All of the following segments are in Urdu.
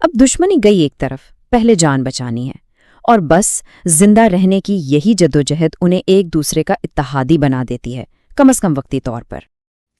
اب دشمنی گئی ایک طرف، پہلے جان بچانی ہے، اور بس زندہ رہنے کی یہی جدوجہد انہیں ایک دوسرے کا اتحادی بنا دیتی ہے، کم از کم وقتی طور پر۔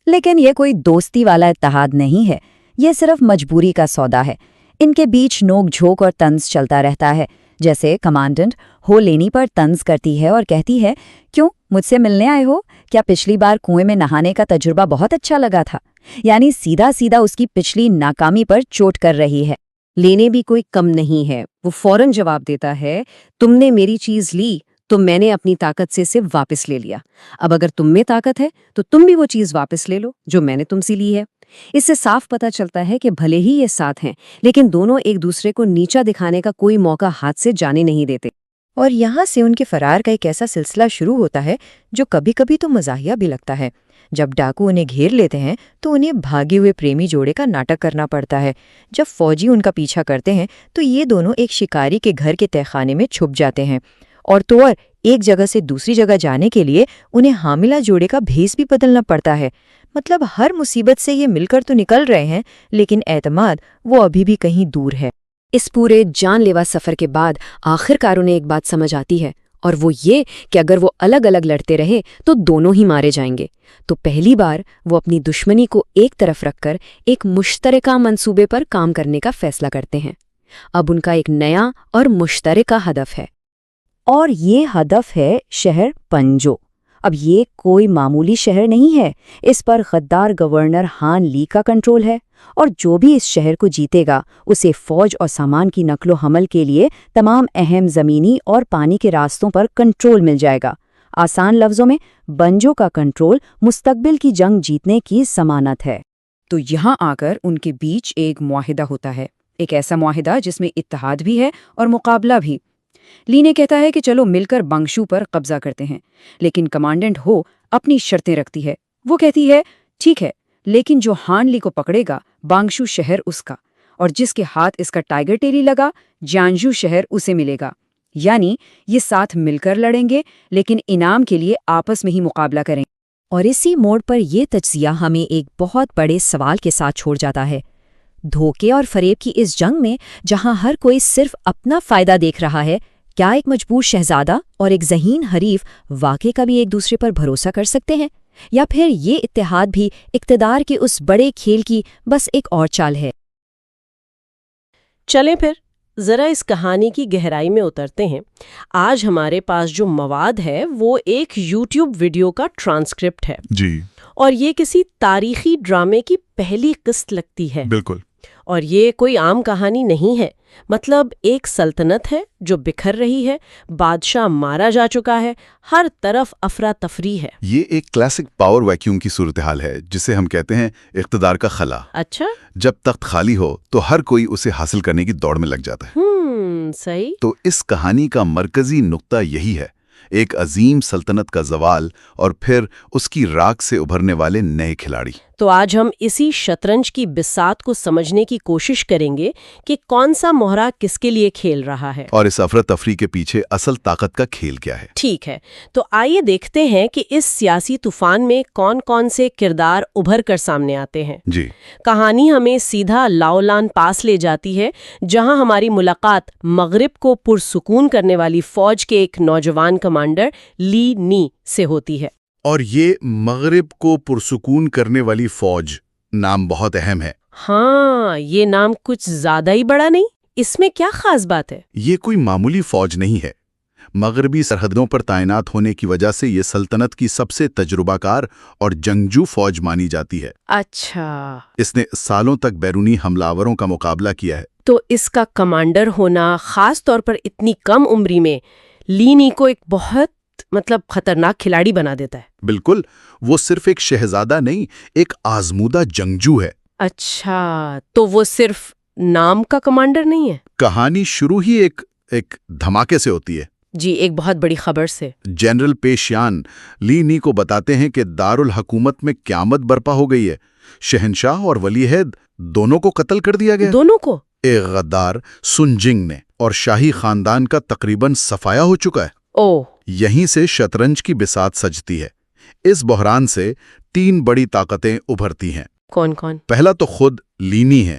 لیکن یہ کوئی دوستی والا اتحاد نہیں ہے، یہ صرف مجبوری کا سودا ہے۔ ان کے بیچ نوک جھوک اور طنز چلتا رہتا ہے، جیسے کمانڈنٹ ہو لینی پر طنز کرتی ہے اور کہتی ہے، کیوں مجھ سے ملنے آئے ہو؟ کیا پچھلی بار کنویں میں نہانے کا تجربہ بہت اچھا لگا تھا؟ یعنی سیدھا سیدھا اس کی پچھلی ناکامی پر چوٹ کر رہی ہے۔ لینے بھی کوئی کم نہیں ہے، وہ فوراً جواب دیتا ہے، تم نے میری چیز لی تو میں نے اپنی طاقت سے اسے واپس لے لیا، اب اگر تم میں طاقت ہے تو تم بھی وہ چیز واپس لے لو جو میں نے تم سے لی ہے۔ اس سے صاف پتہ چلتا ہے کہ بھلے ہی یہ ساتھ ہیں لیکن دونوں ایک دوسرے کو نیچا دکھانے کا کوئی موقع ہاتھ سے جانے نہیں دیتے۔ اور یہاں سے ان کے فرار کا ایک ایسا سلسلہ شروع ہوتا ہے جو کبھی کبھی تو مزاحیہ بھی لگتا ہے۔ جب ڈاکو انہیں گھیر لیتے ہیں تو انہیں بھاگے ہوئے پریمی جوڑے کا ناٹک کرنا پڑتا ہے۔ جب فوجی ان کا پیچھا کرتے ہیں تو یہ دونوں ایک شکاری کے گھر کے تہخانے میں چھپ جاتے ہیں، اور تو اور ایک جگہ سے دوسری جگہ جانے کے لیے انہیں حاملہ جوڑے کا بھیس بھی بدلنا پڑتا ہے۔ مطلب ہر مصیبت سے یہ مل کر تو نکل رہے ہیں لیکن اعتماد وہ ابھی بھی کہیں دور ہے۔ اس پورے جان لیوا سفر کے بعد آخر کار انہیں ایک بات سمجھ آتی ہے، اور وہ یہ کہ اگر وہ الگ الگ لڑتے رہے تو دونوں ہی مارے جائیں گے۔ تو پہلی بار وہ اپنی دشمنی کو ایک طرف رکھ کر ایک مشترکہ منصوبے پر کام کرنے کا فیصلہ کرتے ہیں۔ اب ان کا ایک نیا اور مشترکہ ہدف ہے، اور یہ ہدف ہے شہر پنجو۔ اب یہ کوئی معمولی شہر نہیں ہے، اس پر غدار گورنر ہان لی کا کنٹرول ہے، اور جو بھی اس شہر کو جیتے گا اسے فوج اور سامان کی نقل و حمل کے لیے تمام اہم زمینی اور پانی کے راستوں پر کنٹرول مل جائے گا۔ آسان لفظوں میں بنجو کا کنٹرول مستقبل کی جنگ جیتنے کی ضمانت ہے۔ تو یہاں آ کر ان کے بیچ ایک معاہدہ ہوتا ہے، ایک ایسا معاہدہ جس میں اتحاد بھی ہے اور مقابلہ بھی۔ لی نے کہتا ہے کہ چلو مل کر بانگشو پر قبضہ کرتے ہیں، لیکن کمانڈنٹ ہو اپنی شرطیں رکھتی ہے۔ وہ کہتی ہے، ٹھیک ہے، لیکن جو ہان لی کو پکڑے گا بانگشو شہر اس کا، اور جس کے ہاتھ اس کا ٹائیگر ٹیری لگا جانجو شہر اسے ملے گا۔ یعنی یہ ساتھ مل کر لڑیں گے لیکن انعام کے لیے آپس میں ہی مقابلہ کریں۔ اور اسی موڑ پر یہ تجزیہ ہمیں ایک بہت بڑے سوال کے ساتھ چھوڑ جاتا ہے۔ دھوکے اور فریب کی اس جنگ میں جہاں ہر کوئی صرف اپنا فائدہ دیکھ رہا ہے، کیا ایک مجبور شہزادہ اور ایک ذہین حریف واقعی کبھی ایک دوسرے پر بھروسہ کر سکتے ہیں؟ یا پھر یہ اتحاد بھی اقتدار کے اس بڑے کھیل کی بس ایک اور چال ہے؟ چلیں پھر ذرا اس کہانی کی گہرائی میں اترتے ہیں۔ آج ہمارے پاس جو مواد ہے وہ ایک یوٹیوب ویڈیو کا ٹرانسکرپٹ ہے جی اور یہ کسی تاریخی ڈرامے کی پہلی قسط لگتی ہے۔ بالکل۔ اور یہ کوئی عام کہانی نہیں ہے، مطلب ایک سلطنت ہے جو بکھر رہی ہے، بادشاہ مارا جا چکا ہے، ہر طرف افراتفری ہے۔ یہ ایک کلاسک پاور ویکیوم کی صورتحال ہے جسے ہم کہتے ہیں اقتدار کا خلا۔ اچھا، جب تخت خالی ہو تو ہر کوئی اسے حاصل کرنے کی دوڑ میں لگ جاتا ہے۔ صحیح۔ تو اس کہانی کا مرکزی نقطہ یہی ہے، ایک عظیم سلطنت کا زوال اور پھر اس کی راکھ سے ابھرنے والے نئے کھلاڑی۔ تو آج ہم اسی شطرنج کی بساط کو سمجھنے کی کوشش کریں گے کہ کون سا مہرہ کس کے لیے کھیل رہا ہے، اور اس افراتفری کے پیچھے اصل طاقت کا کھیل کیا ہے۔ ٹھیک ہے، تو آئیے دیکھتے ہیں کہ اس سیاسی طوفان میں کون کون سے کردار ابھر کر سامنے آتے ہیں۔ جی، کہانی ہمیں سیدھا لاولان پاس لے جاتی ہے، جہاں ہماری ملاقات مغرب کو پرسکون کرنے والی فوج کے ایک نوجوان کمانڈر لی نی سے ہوتی ہے۔ اور یہ مغرب کو پرسکون کرنے والی فوج نام بہت اہم ہے۔ ہاں، یہ نام کچھ زیادہ ہی بڑا نہیں؟ اس میں کیا خاص بات ہے؟ یہ کوئی معمولی فوج نہیں ہے۔ مغربی سرحدوں پر تعینات ہونے کی وجہ سے یہ سلطنت کی سب سے تجربہ کار اور جنگجو فوج مانی جاتی ہے۔ اچھا، اس نے سالوں تک بیرونی حملہ آوروں کا مقابلہ کیا ہے۔ تو اس کا کمانڈر ہونا خاص طور پر اتنی کم عمری میں لی نی کو ایک بہت خطرناک کھلاڑی بنا دیتا ہے۔ بالکل، وہ صرف ایک شہزادہ نہیں، ایک آزمودہ جنگجو ہے۔ اچھا، تو وہ صرف نام کا کمانڈر نہیں ہے؟ کہانی شروع ہی ایک دھماکے سے ہوتی ہے۔ جی، ایک بہت بڑی خبر سے۔ جنرل پیشیان لی نی کو بتاتے ہیں کہ دارالحکومت میں قیامت برپا ہو گئی ہے، شہنشاہ اور ولی عہد دونوں کو قتل کر دیا گیا۔ دونوں کو؟ ایک غدار سن جنگ نے، اور شاہی خاندان کا تقریباً صفایا ہو چکا ہے۔ اوہ، یہیں سے شطرنج کی بساط سجتی ہے۔ اس بحران سے 3 بڑی طاقتیں ابھرتی ہیں۔ کون کون؟ پہلا تو خود لینی ہے،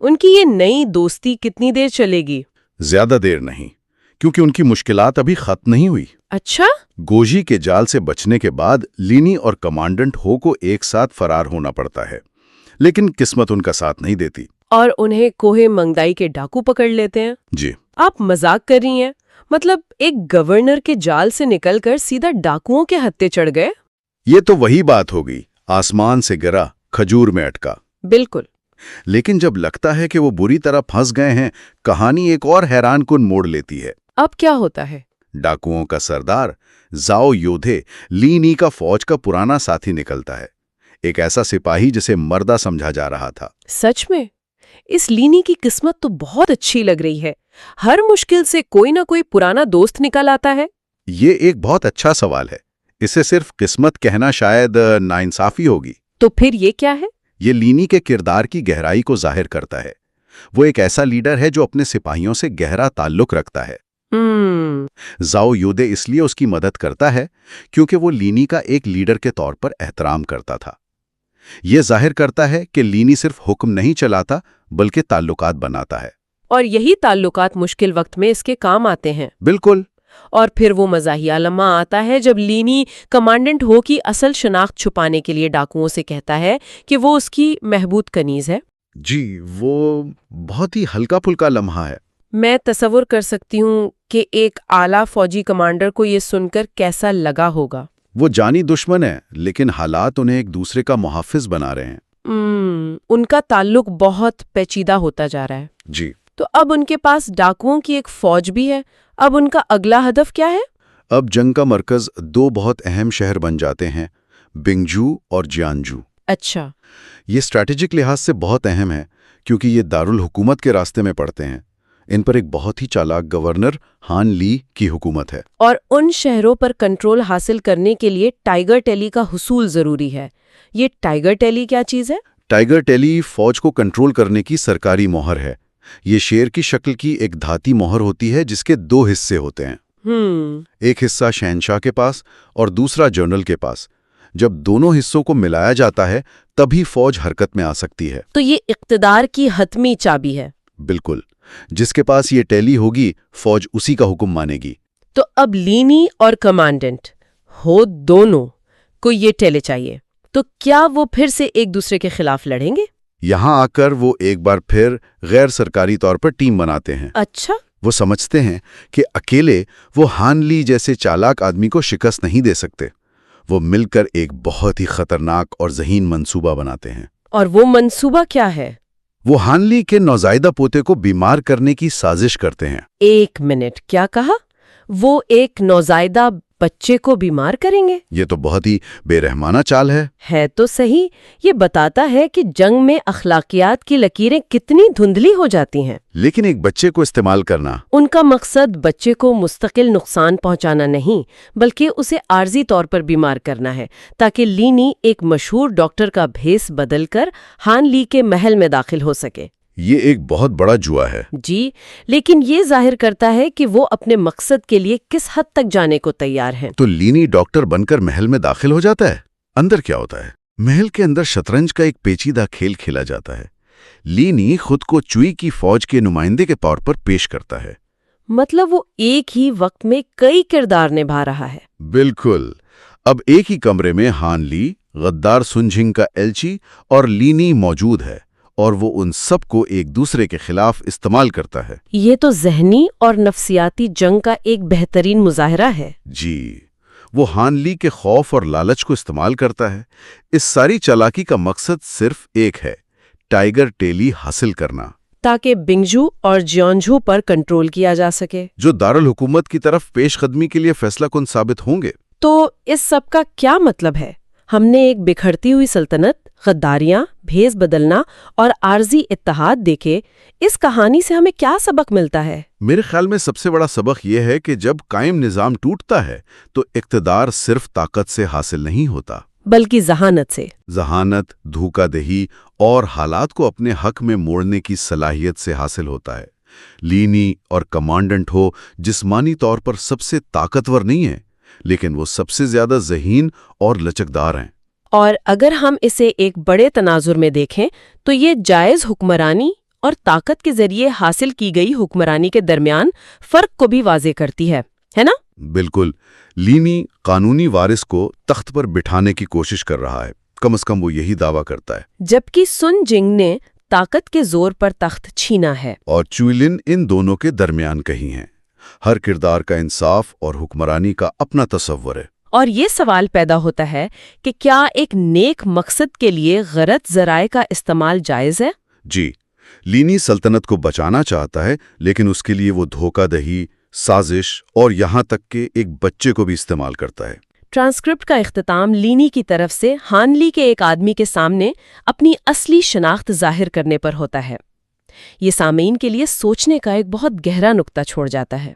ان کی یہ نئی دوستی کتنی دیر چلے گی؟ زیادہ دیر نہیں، کیونکہ ان کی مشکلات ابھی ختم نہیں ہوئی۔ اچھا؟ گوجی کے جال سے بچنے کے بعد لینی اور کمانڈنٹ ہو کو ایک ساتھ فرار ہونا پڑتا ہے، لیکن قسمت ان کا ساتھ نہیں دیتی۔ اور انہیں کوہ منگدائی کے ڈاکو پکڑ لیتے ہیں؟ جی، آپ مذاق کر رہی ہیں؟ مطلب ایک گورنر کے جال سے نکل کر سیدھا ڈاکوؤں کے ہتھے چڑھ گئے؟ یہ تو وہی بات ہو گئی، آسمان سے گرا، کھجور میں اٹکا۔ بالکل۔ لیکن جب لگتا ہے کہ وہ بری طرح پھنس گئے ہیں، کہانی ایک اور حیران کن موڑ لیتی ہے۔ اب کیا ہوتا ہے؟ ڈاکوؤں کا سردار زاؤ یودھے لینی کا فوج کا پرانا ساتھی نکلتا ہے، ایک ایسا سپاہی جسے مردہ سمجھا جا رہا تھا۔ سچ میں؟ اس لینی کی قسمت تو بہت اچھی لگ رہی ہے، ہر مشکل سے کوئی نہ کوئی پرانا دوست نکل آتا ہے۔ یہ ایک بہت اچھا سوال ہے، اسے صرف قسمت کہنا شاید ناانصافی ہوگی۔ تو پھر یہ کیا ہے؟ یہ لینی کے کردار کی گہرائی کو ظاہر کرتا ہے۔ وہ ایک ایسا لیڈر ہے جو اپنے سپاہیوں سے گہرا تعلق رکھتا ہے۔ زاؤ یودھے اس لیے اس کی مدد کرتا ہے کیونکہ وہ لینی کا ایک لیڈر کے طور پر احترام کرتا تھا۔ یہ ظاہر کرتا ہے کہ لینی صرف حکم نہیں چلاتا بلکہ تعلقات بناتا ہے، اور یہی تعلقات مشکل وقت میں اس کے کام آتے ہیں۔ بالکل۔ اور پھر وہ مزاحیہ لمحہ آتا ہے جب لینی کمانڈنٹ ہو کی اصل شناخت چھپانے کے لیے ڈاکوؤں سے کہتا ہے کہ وہ اس کی محبوب کنیز ہے۔ جی، وہ بہت ہی ہلکا پھلکا لمحہ ہے۔ میں تصور کر سکتی ہوں کہ ایک اعلیٰ فوجی کمانڈر کو یہ سن کر کیسا لگا ہوگا۔ وہ جانی دشمن ہے لیکن حالات انہیں ایک دوسرے کا محافظ بنا رہے ہیں۔ ان کا تعلق بہت پیچیدہ ہوتا جا رہا ہے۔ جی، تو اب ان کے پاس ڈاکوؤں کی ایک فوج بھی ہے، اب ان کا اگلا ہدف کیا ہے؟ اب جنگ کا مرکز دو بہت اہم شہر بن جاتے ہیں، بنگجو اور جیانجو۔ اچھا۔ یہ اسٹریٹجک لحاظ سے بہت اہم ہے کیونکہ یہ دارالحکومت کے راستے میں پڑتے ہیں۔ ان پر ایک بہت ہی چالاک گورنر ہان لی کی حکومت ہے۔ اور ان شہروں پر کنٹرول حاصل کرنے کے لیے ٹائیگر ٹیلی کا حصول ضروری ہے۔ یہ ٹائیگر ٹیلی کیا چیز ہے؟ ٹائیگر ٹیلی فوج کو کنٹرول کرنے کی سرکاری مہر ہے۔ یہ شیر کی شکل کی ایک دھاتی مہر ہوتی ہے جس کے دو حصے ہوتے ہیں، ایک حصہ شہنشاہ کے پاس اور دوسرا جنرل کے پاس۔ جب دونوں حصوں کو ملایا جاتا ہے تبھی فوج حرکت میں آ سکتی ہے۔ تو یہ اقتدار کی حتمی چابی ہے۔ بالکل، جس کے پاس یہ ٹیلی ہوگی فوج اسی کا حکم مانے گی۔ تو اب لینی اور کمانڈنٹ ہو دونوں کو یہ ٹیلی چاہیے، تو کیا وہ پھر سے ایک دوسرے کے خلاف لڑیں گے؟ یہاں آ کر وہ ایک بار پھر غیر سرکاری طور پر ٹیم بناتے ہیں۔ اچھا۔ وہ سمجھتے ہیں کہ اکیلے وہ ہان لی جیسے چالاک آدمی کو شکست نہیں دے سکتے۔ وہ مل کر ایک بہت ہی خطرناک اور ذہین منصوبہ بناتے ہیں۔ اور وہ منصوبہ کیا ہے؟ وہ ہان لی کے نوزائیدہ پوتے کو بیمار کرنے کی سازش کرتے ہیں۔ ایک منٹ، کیا کہا؟ وہ ایک نوزائیدہ بچے کو بیمار کریں گے؟ یہ تو بہت ہی بے رحمانہ چال ہے۔ تو صحیح، یہ بتاتا ہے کہ جنگ میں اخلاقیات کی لکیریں کتنی دھندلی ہو جاتی ہیں۔ لیکن ایک بچے کو استعمال کرنا، ان کا مقصد بچے کو مستقل نقصان پہنچانا نہیں بلکہ اسے عارضی طور پر بیمار کرنا ہے تاکہ لینی ایک مشہور ڈاکٹر کا بھیس بدل کر ہان لی کے محل میں داخل ہو سکے۔ یہ ایک بہت بڑا جوا ہے۔ جی، لیکن یہ ظاہر کرتا ہے کہ وہ اپنے مقصد کے لیے کس حد تک جانے کو تیار ہیں۔ تو لینی ڈاکٹر بن کر محل میں داخل ہو جاتا ہے۔ اندر کیا ہوتا ہے؟ محل کے اندر شطرنج کا ایک پیچیدہ کھیل کھیلا جاتا ہے۔ لینی خود کو چوئی کی فوج کے نمائندے کے طور پر پیش کرتا ہے۔ مطلب وہ ایک ہی وقت میں کئی کردار نبھا رہا ہے۔ بالکل۔ اب ایک ہی کمرے میں ہان لی، غدار سنجھنگ کا ایلچی اور لینی موجود ہے، اور وہ ان سب کو ایک دوسرے کے خلاف استعمال کرتا ہے۔ یہ تو ذہنی اور نفسیاتی جنگ کا ایک بہترین مظاہرہ ہے۔ جی، وہ ہان لی کے خوف اور لالچ کو استعمال کرتا ہے۔ اس ساری چالاکی کا مقصد صرف ایک ہے، ٹائیگر ٹیلی حاصل کرنا، تاکہ بنگجو اور جیانجو پر کنٹرول کیا جا سکے، جو دارالحکومت کی طرف پیش قدمی کے لیے فیصلہ کن ثابت ہوں گے۔ تو اس سب کا کیا مطلب ہے؟ ہم نے ایک بکھرتی ہوئی سلطنت، غداریاں، بھیس بدلنا اور عارضی اتحاد دیکھے۔ اس کہانی سے ہمیں کیا سبق ملتا ہے؟ میرے خیال میں سب سے بڑا سبق یہ ہے کہ جب قائم نظام ٹوٹتا ہے تو اقتدار صرف طاقت سے حاصل نہیں ہوتا، بلکہ ذہانت سے۔ ذہانت، دھوکہ دہی اور حالات کو اپنے حق میں موڑنے کی صلاحیت سے حاصل ہوتا ہے۔ لینی اور کمانڈنٹ ہو جسمانی طور پر سب سے طاقتور نہیں ہیں، لیکن وہ سب سے زیادہ ذہین اور لچکدار ہیں۔ اور اگر ہم اسے ایک بڑے تناظر میں دیکھیں تو یہ جائز حکمرانی اور طاقت کے ذریعے حاصل کی گئی حکمرانی کے درمیان فرق کو بھی واضح کرتی ہے نا؟ بالکل، لینی قانونی وارث کو تخت پر بٹھانے کی کوشش کر رہا ہے، کم از کم وہ یہی دعویٰ کرتا ہے، جبکہ سن جنگ نے طاقت کے زور پر تخت چھینا ہے۔ اور چوئلن ان دونوں کے درمیان کہیں ہیں۔ ہر کردار کا انصاف اور حکمرانی کا اپنا تصور ہے۔ اور یہ سوال پیدا ہوتا ہے کہ کیا ایک نیک مقصد کے لیے غلط ذرائع کا استعمال جائز ہے؟ جی، لینی سلطنت کو بچانا چاہتا ہے، لیکن اس کے لیے وہ دھوکہ دہی، سازش اور یہاں تک کہ ایک بچے کو بھی استعمال کرتا ہے۔ ٹرانسکرپٹ کا اختتام لینی کی طرف سے ہان لی کے ایک آدمی کے سامنے اپنی اصلی شناخت ظاہر کرنے پر ہوتا ہے۔ یہ سامعین کے لیے سوچنے کا ایک بہت گہرا نقطہ چھوڑ جاتا ہے۔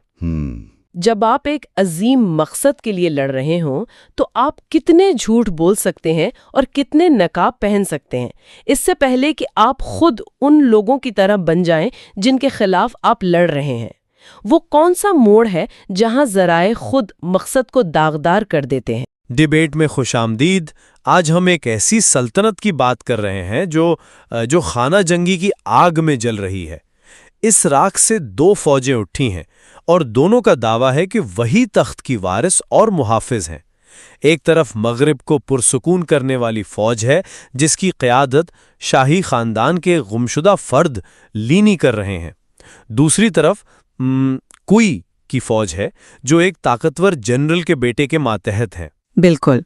جب آپ ایک عظیم مقصد کے لیے لڑ رہے ہوں تو آپ کتنے جھوٹ بول سکتے ہیں اور کتنے نقاب پہن سکتے ہیں، اس سے پہلے کہ آپ خود ان لوگوں کی طرح بن جائیں جن کے خلاف آپ لڑ رہے ہیں۔ وہ کون سا موڑ ہے جہاں ذرائع خود مقصد کو داغدار کر دیتے ہیں؟ ڈیبیٹ میں خوش آمدید۔ آج ہم ایک ایسی سلطنت کی بات کر رہے ہیں جو خانہ جنگی کی آگ میں جل رہی ہے۔ اس راکھ سے دو فوجیں اٹھی ہیں اور دونوں کا دعویٰ ہے کہ وہی تخت کی وارث اور محافظ ہیں۔ ایک طرف مغرب کو پرسکون کرنے والی فوج ہے جس کی قیادت شاہی خاندان کے گمشدہ فرد لینی کر رہے ہیں۔ دوسری طرف کوئی کی فوج ہے جو ایک طاقتور جنرل کے بیٹے کے ماتحت ہے۔ بالکل۔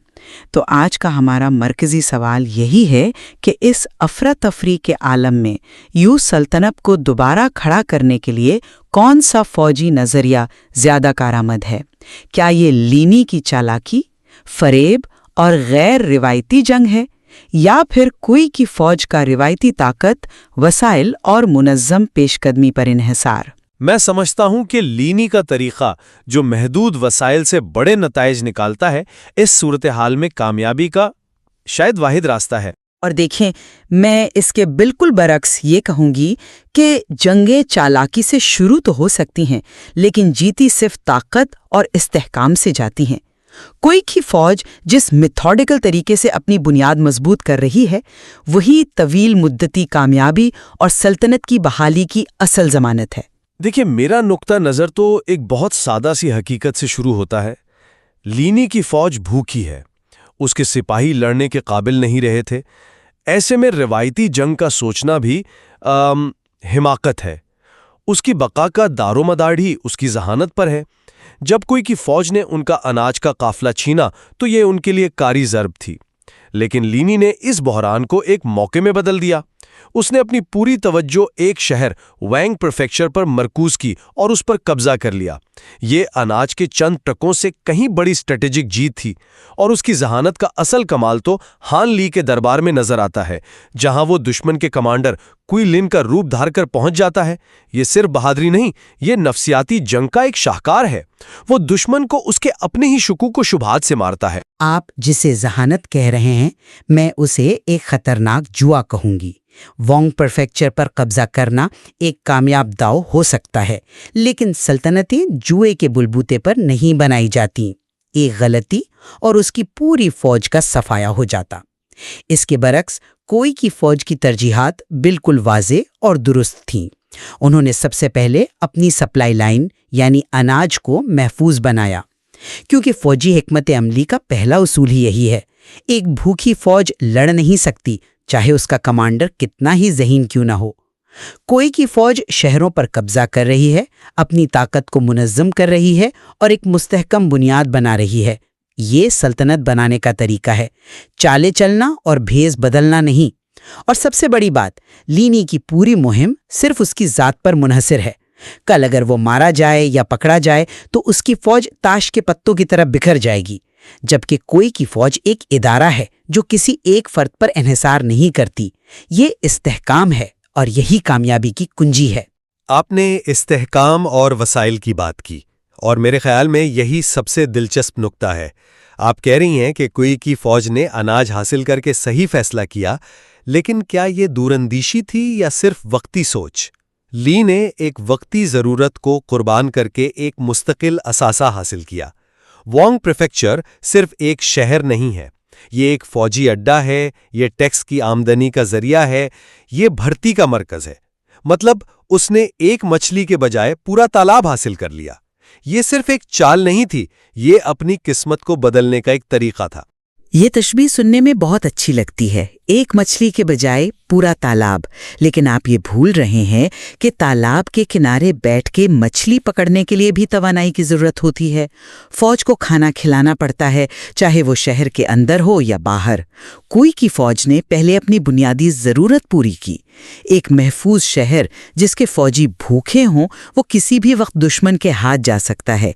تو آج کا ہمارا مرکزی سوال یہی ہے کہ اس افراتفری کے عالم میں یو سلطنت کو دوبارہ کھڑا کرنے کے لیے کون سا فوجی نظریہ زیادہ کارآمد ہے؟ کیا یہ لینی کی چالاکی، فریب اور غیر روایتی جنگ ہے، یا پھر کوئی کی فوج کا روایتی طاقت، وسائل اور منظم پیش قدمی پر انحصار؟ میں سمجھتا ہوں کہ لینی کا طریقہ جو محدود وسائل سے بڑے نتائج نکالتا ہے، اس صورتحال میں کامیابی کا شاید واحد راستہ ہے۔ اور دیکھیں، میں اس کے بالکل برعکس یہ کہوں گی کہ جنگیں چالاکی سے شروع تو ہو سکتی ہیں، لیکن جیتی صرف طاقت اور استحکام سے جاتی ہیں۔ کوئی کی فوج جس میتھوڈیکل طریقے سے اپنی بنیاد مضبوط کر رہی ہے، وہی طویل مدتی کامیابی اور سلطنت کی بحالی کی اصل ضمانت ہے۔ دیکھیں، میرا نقطہ نظر تو ایک بہت سادہ سی حقیقت سے شروع ہوتا ہے۔ لینی کی فوج بھوکی ہے، اس کے سپاہی لڑنے کے قابل نہیں رہے تھے۔ ایسے میں روایتی جنگ کا سوچنا بھی حماقت ہے۔ اس کی بقا کا دار و مدار ہی اس کی ذہانت پر ہے۔ جب کوئی کی فوج نے ان کا اناج کا قافلہ چھینا تو یہ ان کے لیے کاری ضرب تھی، لیکن لینی نے اس بحران کو ایک موقع میں بدل دیا۔ اس نے اپنی پوری توجہ ایک شہر وینگ پریفیکچر پر مرکوز کی اور اس پر قبضہ کر لیا۔ یہ اناج کے چند ٹرکوں سے کہیں بڑی اسٹریٹجک جیت تھی، اور اس کی ذہانت کا اصل کمال تو ہان لی کے دربار میں نظر آتا ہے، جہاں وہ دشمن کے کمانڈر کوئی لن کا روپ دھار کر پہنچ جاتا ہے۔ یہ صرف بہادری نہیں، یہ نفسیاتی جنگ کا ایک شاہکار ہے۔ وہ دشمن کو اس کے اپنے ہی شکوک و شبہات سے مارتا ہے۔ آپ جسے ذہانت کہہ رہے ہیں، میں اسے ایک خطرناک جوا کہوں گی۔ وانگ پریفیکچر پر قبضہ کرنا ایک کامیاب داؤ ہو سکتا ہے، لیکن سلطنتیں جوئے کے بلبوتے پر نہیں بنائی جاتی۔ ایک غلطی اور اس کی پوری فوج کا صفایا ہو جاتا۔ اس کے برعکس کوئی کی فوج کی ترجیحات بالکل واضح اور درست تھیں۔ انہوں نے سب سے پہلے اپنی سپلائی لائن یعنی اناج کو محفوظ بنایا، کیونکہ فوجی حکمت عملی کا پہلا اصول ہی یہی ہے۔ ایک بھوکی فوج لڑ نہیں سکتی، چاہے اس کا کمانڈر کتنا ہی ذہین کیوں نہ ہو۔ کوئی کی فوج شہروں پر قبضہ کر رہی ہے، اپنی طاقت کو منظم کر رہی ہے اور ایک مستحکم بنیاد بنا رہی ہے۔ یہ سلطنت بنانے کا طریقہ ہے، چالے چلنا اور بھیس بدلنا نہیں۔ اور سب سے بڑی بات، لینی کی پوری مہم صرف اس کی ذات پر منحصر ہے۔ کل اگر وہ مارا جائے یا پکڑا جائے تو اس کی فوج تاش کے پتوں کی طرح بکھر جائے گی، جبکہ کوئی کی فوج ایک ادارہ ہے جو کسی ایک فرد پر انحصار نہیں کرتی۔ یہ استحکام ہے اور یہی کامیابی کی کنجی ہے۔ آپ نے استحکام اور وسائل کی بات کی، اور میرے خیال میں یہی سب سے دلچسپ نقطہ ہے۔ آپ کہہ رہی ہیں کہ کوئی کی فوج نے اناج حاصل کر کے صحیح فیصلہ کیا، لیکن کیا یہ دوراندیشی تھی یا صرف وقتی سوچ؟ لی نے ایک وقتی ضرورت کو قربان کر کے ایک مستقل اثاثہ حاصل کیا۔ وانگ پریفیکچر صرف ایک شہر نہیں ہے، یہ ایک فوجی اڈہ ہے، یہ ٹیکس کی آمدنی کا ذریعہ ہے، یہ بھرتی کا مرکز ہے۔ مطلب اس نے ایک مچھلی کے بجائے پورا تالاب حاصل کر لیا۔ یہ صرف ایک چال نہیں تھی، یہ اپنی قسمت کو بدلنے کا ایک طریقہ تھا۔ یہ تشبیہ سننے میں بہت اچھی لگتی ہے، ایک مچھلی کے بجائے پورا تالاب، لیکن آپ یہ بھول رہے ہیں کہ تالاب کے کنارے بیٹھ کے مچھلی پکڑنے کے لیے بھی توانائی کی ضرورت ہوتی ہے۔ فوج کو کھانا کھلانا پڑتا ہے، چاہے وہ شہر کے اندر ہو یا باہر۔ کوئی کی فوج نے پہلے اپنی بنیادی ضرورت پوری کی۔ ایک محفوظ شہر جس کے فوجی بھوکے ہوں وہ کسی بھی وقت دشمن کے ہاتھ جا سکتا ہے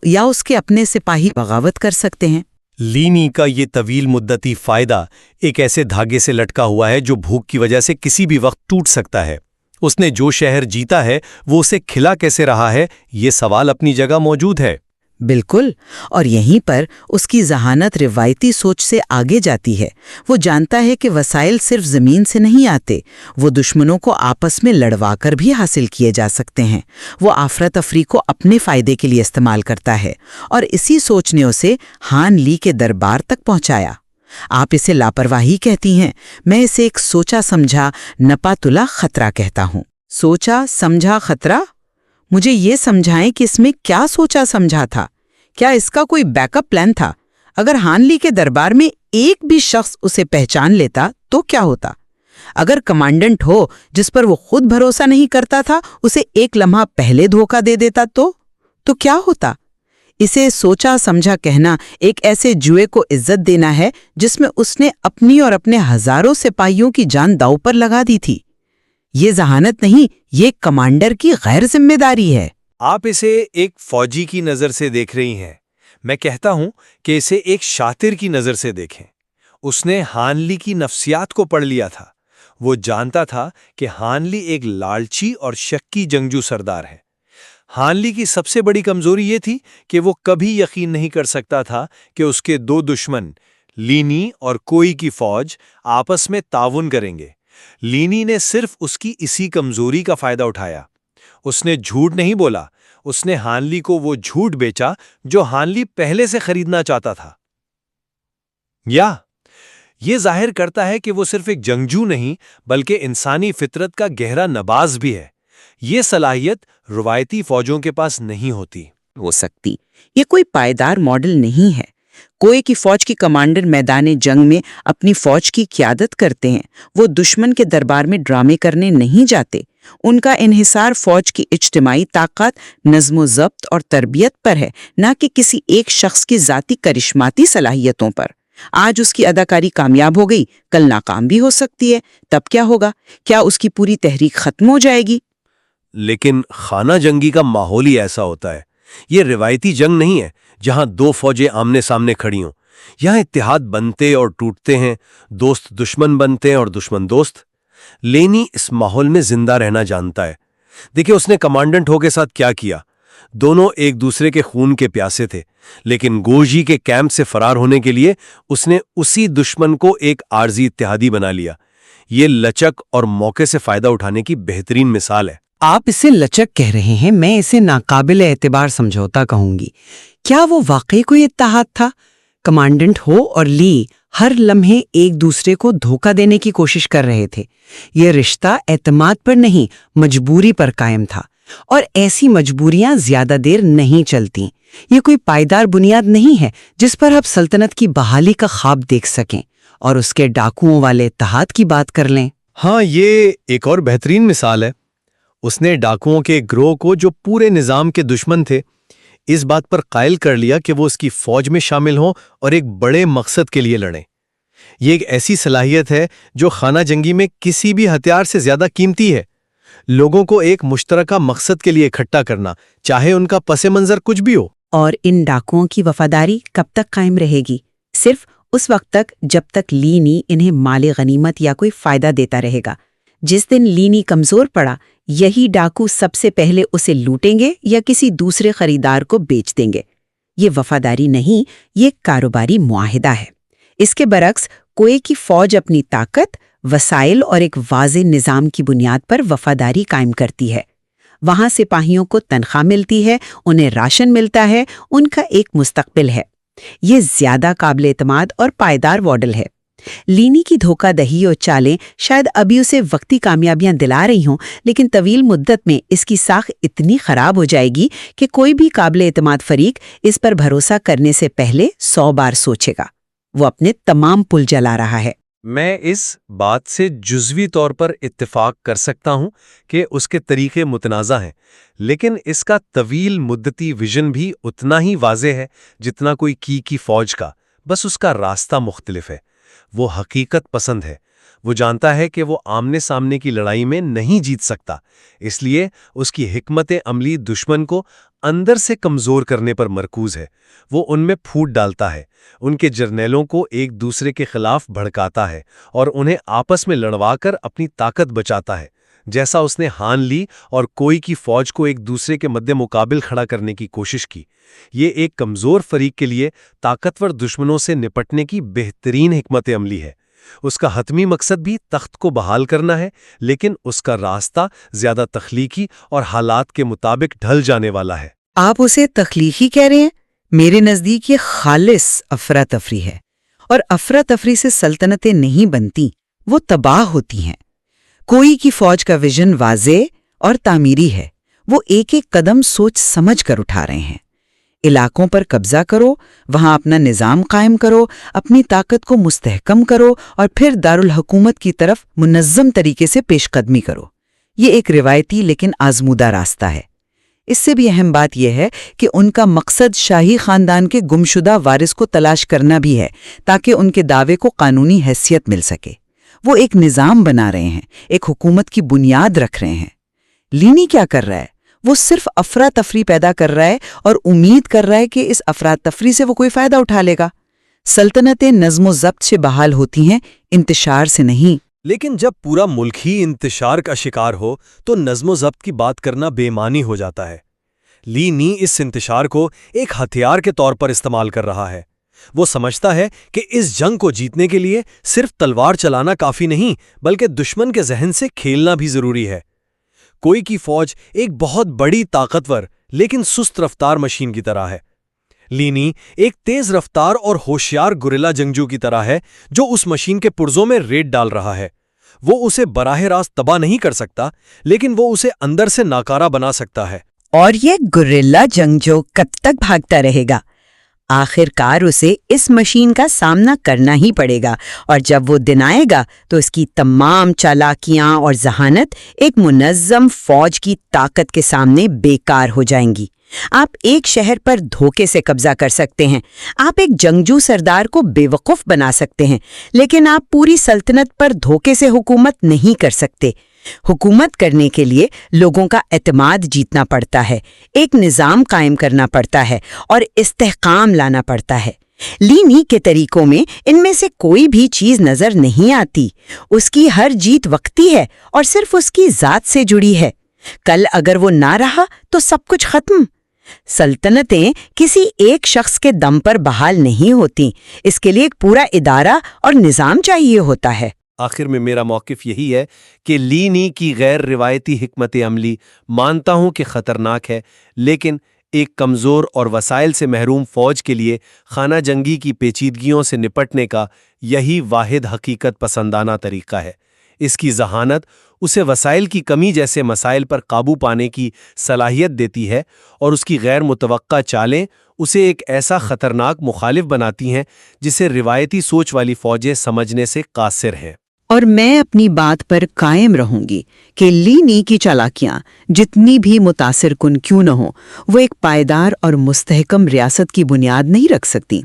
یا اس کے اپنے سپاہی بغاوت کر سکتے ہیں۔ لینی کا یہ طویل مدتی فائدہ ایک ایسے دھاگے سے لٹکا ہوا ہے جو بھوک کی وجہ سے کسی بھی وقت ٹوٹ سکتا ہے۔ اس نے جو شہر جیتا ہے وہ اسے کھلا کیسے رہا ہے، یہ سوال اپنی جگہ موجود ہے۔ بالکل، اور یہیں پر اس کی ذہانت روایتی سوچ سے آگے جاتی ہے۔ وہ جانتا ہے کہ وسائل صرف زمین سے نہیں آتے، وہ دشمنوں کو آپس میں لڑوا کر بھی حاصل کیے جا سکتے ہیں۔ وہ افراتفری کو اپنے فائدے کے لیے استعمال کرتا ہے، اور اسی سوچ نے اسے ہان لی کے دربار تک پہنچایا۔ آپ اسے لاپرواہی کہتی ہیں، میں اسے ایک سوچا سمجھا نپا تلا خطرہ کہتا ہوں۔ سوچا سمجھا خطرہ؟ مجھے یہ سمجھائیں کہ اس میں کیا سوچا سمجھا تھا؟ کیا اس کا کوئی بیک اپ پلان تھا؟ اگر ہان لی کے دربار میں ایک بھی شخص اسے پہچان لیتا تو کیا ہوتا؟ اگر کمانڈنٹ ہو جس پر وہ خود بھروسہ نہیں کرتا تھا اسے ایک لمحہ پہلے دھوکہ دے دیتا تو کیا ہوتا؟ اسے سوچا سمجھا کہنا ایک ایسے جوئے کو عزت دینا ہے جس میں اس نے اپنی اور اپنے ہزاروں سپاہیوں کی جان داؤ پر لگا دی تھی۔ یہ ذہانت نہیں، یہ کمانڈر کی غیر ذمہ داری ہے۔ آپ اسے ایک فوجی کی نظر سے دیکھ رہی ہیں، میں کہتا ہوں کہ اسے ایک شاطر کی نظر سے دیکھیں۔ اس نے ہان لی کی نفسیات کو پڑھ لیا تھا۔ وہ جانتا تھا کہ ہان لی ایک لالچی اور شکی جنگجو سردار ہے۔ ہان لی کی سب سے بڑی کمزوری یہ تھی کہ وہ کبھی یقین نہیں کر سکتا تھا کہ اس کے دو دشمن لینی اور کوئی کی فوج آپس میں تعاون کریں گے۔ لینی نے صرف اس کی اسی کمزوری کا فائدہ اٹھایا۔ اس نے جھوٹ نہیں بولا، اس نے ہان لی کو وہ جھوٹ بیچا جو ہان لی پہلے سے خریدنا چاہتا تھا۔ یہ ظاہر کرتا ہے کہ وہ صرف ایک جنگجو نہیں بلکہ انسانی فطرت کا گہرا نباز بھی ہے۔ یہ صلاحیت روایتی فوجوں کے پاس نہیں ہوتی ہو سکتی۔ یہ کوئی پائیدار ماڈل نہیں ہے۔ کوئی کی فوج کی کمانڈر میدان جنگ میں اپنی فوج کی قیادت کرتے ہیں، وہ دشمن کے دربار میں ڈرامے کرنے نہیں جاتے۔ ان کا انحصار فوج کی اجتماعی طاقت، نظم و ضبط اور تربیت پر ہے، نہ کہ کسی ایک شخص کی ذاتی کرشماتی صلاحیتوں پر۔ آج اس کی اداکاری کامیاب ہو گئی، کل ناکام بھی ہو سکتی ہے۔ تب کیا ہوگا؟ کیا اس کی پوری تحریک ختم ہو جائے گی؟ لیکن خانہ جنگی کا ماحول ہی ایسا ہوتا ہے۔ یہ روایتی جنگ نہیں ہے جہاں دو فوجیں آمنے سامنے کھڑی ہوں۔ یہاں اتحاد بنتے اور ٹوٹتے ہیں، دوست دشمن بنتے ہیں اور دشمن دوست۔ لینی اس ماحول میں زندہ رہنا جانتا ہے۔ دیکھیں اس نے کمانڈنٹ ہو کے ساتھ کیا کیا۔ دونوں ایک دوسرے کے خون کے پیاسے تھے، لیکن گوجی کے کیمپ سے فرار ہونے کے لیے اس نے اسی دشمن کو ایک عارضی اتحادی بنا لیا۔ یہ لچک اور موقع سے فائدہ اٹھانے کی بہترین مثال ہے۔ آپ اسے لچک کہہ رہے ہیں، میں اسے ناقابل اعتبار سمجھوتا کہوں گی۔ کیا وہ واقعی کوئی اتحاد تھا؟ کمانڈنٹ ہو اور لی ہر لمحے ایک دوسرے کو دھوکہ دینے کی کوشش کر رہے تھے۔ یہ رشتہ اعتماد پر نہیں، مجبوری پر قائم تھا، اور ایسی مجبوریاں زیادہ دیر نہیں چلتی۔ یہ کوئی پائیدار بنیاد نہیں ہے جس پر آپ سلطنت کی بحالی کا خواب دیکھ سکیں۔ اور اس کے ڈاکوؤں والے اتحاد کی بات کر لیں۔ ہاں، یہ ایک اور بہترین مثال ہے۔ اس نے ڈاکوؤں کے گروہ کو جو پورے نظام کے دشمن تھے اس بات پر قائل کر لیا کہ وہ اس کی فوج میں شامل ہوں اور ایک بڑے مقصد کے لیے لڑیں۔ یہ ایک ایسی صلاحیت ہے جو خانہ جنگی میں کسی بھی ہتھیار سے زیادہ قیمتی ہے۔ لوگوں کو ایک مشترکہ مقصد کے لیے اکٹھا کرنا، چاہے ان کا پس منظر کچھ بھی ہو۔ اور ان ڈاکوؤں کی وفاداری کب تک قائم رہے گی؟ صرف اس وقت تک جب تک لینی انہیں مال غنیمت یا کوئی فائدہ دیتا رہے گا۔ جس دن لینی کمزور پڑا، یہی ڈاکو سب سے پہلے اسے لوٹیں گے یا کسی دوسرے خریدار کو بیچ دیں گے۔ یہ وفاداری نہیں، یہ کاروباری معاہدہ ہے۔ اس کے برعکس کوئی کی فوج اپنی طاقت، وسائل اور ایک واضح نظام کی بنیاد پر وفاداری قائم کرتی ہے۔ وہاں سپاہیوں کو تنخواہ ملتی ہے، انہیں راشن ملتا ہے، ان کا ایک مستقبل ہے۔ یہ زیادہ قابل اعتماد اور پائیدار ماڈل ہے۔ لینی کی دھوکہ دہی اور چالیں شاید ابھی اسے وقتی کامیابیاں دلا رہی ہوں، لیکن طویل مدت میں اس کی ساکھ اتنی خراب ہو جائے گی کہ کوئی بھی قابل اعتماد فریق اس پر بھروسہ کرنے سے پہلے 100 بار سوچے گا۔ وہ اپنے تمام پل جلا رہا ہے۔ میں اس بات سے جزوی طور پر اتفاق کر سکتا ہوں کہ اس کے طریقے متنازع ہیں، لیکن اس کا طویل مدتی ویژن بھی اتنا ہی واضح ہے جتنا کوئی کی فوج کا، بس اس کا راستہ مختلف ہے۔ وہ حقیقت پسند ہے، وہ جانتا ہے کہ وہ آمنے سامنے کی لڑائی میں نہیں جیت سکتا، اس لیے اس کی حکمت عملی دشمن کو اندر سے کمزور کرنے پر مرکوز ہے۔ وہ ان میں پھوٹ ڈالتا ہے، ان کے جرنیلوں کو ایک دوسرے کے خلاف بھڑکاتا ہے اور انہیں آپس میں لڑوا کر اپنی طاقت بچاتا ہے، جیسا اس نے ہان لی اور کوئی کی فوج کو ایک دوسرے کے مد مقابل کھڑا کرنے کی کوشش کی۔ یہ ایک کمزور فریق کے لیے طاقتور دشمنوں سے نپٹنے کی بہترین حکمت عملی ہے۔ اس کا حتمی مقصد بھی تخت کو بحال کرنا ہے، لیکن اس کا راستہ زیادہ تخلیقی اور حالات کے مطابق ڈھل جانے والا ہے۔ آپ اسے تخلیقی کہہ رہے ہیں؟ میرے نزدیک یہ خالص افراتفری ہے، اور افراتفری سے سلطنتیں نہیں بنتی، وہ تباہ ہوتی ہیں۔ کوئی کی فوج کا ویژن واضح اور تعمیری ہے، وہ ایک ایک قدم سوچ سمجھ کر اٹھا رہے ہیں۔ علاقوں پر قبضہ کرو، وہاں اپنا نظام قائم کرو، اپنی طاقت کو مستحکم کرو اور پھر دارالحکومت کی طرف منظم طریقے سے پیش قدمی کرو۔ یہ ایک روایتی لیکن آزمودہ راستہ ہے۔ اس سے بھی اہم بات یہ ہے کہ ان کا مقصد شاہی خاندان کے گمشدہ وارث کو تلاش کرنا بھی ہے، تاکہ ان کے دعوے کو قانونی حیثیت مل سکے۔ وہ ایک نظام بنا رہے ہیں، ایک حکومت کی بنیاد رکھ رہے ہیں۔ لینی کیا کر رہا ہے؟ وہ صرف افراتفری پیدا کر رہا ہے اور امید کر رہا ہے کہ اس افراتفری سے وہ کوئی فائدہ اٹھا لے گا۔ سلطنتیں نظم و ضبط سے بحال ہوتی ہیں، انتشار سے نہیں۔ لیکن جب پورا ملک ہی انتشار کا شکار ہو تو نظم و ضبط کی بات کرنا بے معنی ہو جاتا ہے۔ لینی اس انتشار کو ایک ہتھیار کے طور پر استعمال کر رہا ہے۔ وہ سمجھتا ہے کہ اس جنگ کو جیتنے کے لیے صرف تلوار چلانا کافی نہیں، بلکہ دشمن کے ذہن سے کھیلنا بھی ضروری ہے۔ کوئی کی فوج ایک بہت بڑی طاقتور لیکن سست رفتار مشین کی طرح ہے۔ لینی ایک تیز رفتار اور ہوشیار گوریلا جنگجو کی طرح ہے جو اس مشین کے پرزوں میں ریت ڈال رہا ہے۔ وہ اسے براہ راست تباہ نہیں کر سکتا، لیکن وہ اسے اندر سے ناکارہ بنا سکتا ہے۔ اور یہ گوریلا جنگجو کب تک بھاگتا رہے گا؟ آخر کار اسے اس مشین کا سامنا کرنا ہی پڑے گا، اور جب وہ دن آئے گا تو اس کی تمام چالاکیاں اور ذہانت ایک منظم فوج کی طاقت کے سامنے بیکار ہو جائیں گی۔ آپ ایک شہر پر دھوکے سے قبضہ کر سکتے ہیں، آپ ایک جنگجو سردار کو بے وقوف بنا سکتے ہیں، لیکن آپ پوری سلطنت پر دھوکے سے حکومت نہیں کر سکتے۔ حکومت کرنے کے لیے لوگوں کا اعتماد جیتنا پڑتا ہے، ایک نظام قائم کرنا پڑتا ہے اور استحکام لانا پڑتا ہے۔ لینی کے طریقوں میں ان میں سے کوئی بھی چیز نظر نہیں آتی۔ اس کی ہر جیت وقتی ہے اور صرف اس کی ذات سے جڑی ہے۔ کل اگر وہ نہ رہا تو سب کچھ ختم۔ سلطنتیں کسی ایک شخص کے دم پر بحال نہیں ہوتی، اس کے لیے ایک پورا ادارہ اور نظام چاہیے ہوتا ہے۔ آخر میں میرا موقف یہی ہے کہ لینی کی غیر روایتی حکمت عملی مانتا ہوں کہ خطرناک ہے، لیکن ایک کمزور اور وسائل سے محروم فوج کے لیے خانہ جنگی کی پیچیدگیوں سے نپٹنے کا یہی واحد حقیقت پسندانہ طریقہ ہے۔ اس کی ذہانت اسے وسائل کی کمی جیسے مسائل پر قابو پانے کی صلاحیت دیتی ہے، اور اس کی غیر متوقع چالیں اسے ایک ایسا خطرناک مخالف بناتی ہیں جسے روایتی سوچ والی فوجیں سمجھنے سے قاصر ہیں۔ اور میں اپنی بات پر قائم رہوں گی کہ لینی کی چالاکیاں جتنی بھی متاثر کن کیوں نہ ہوں، وہ ایک پائیدار اور مستحکم ریاست کی بنیاد نہیں رکھ سکتی۔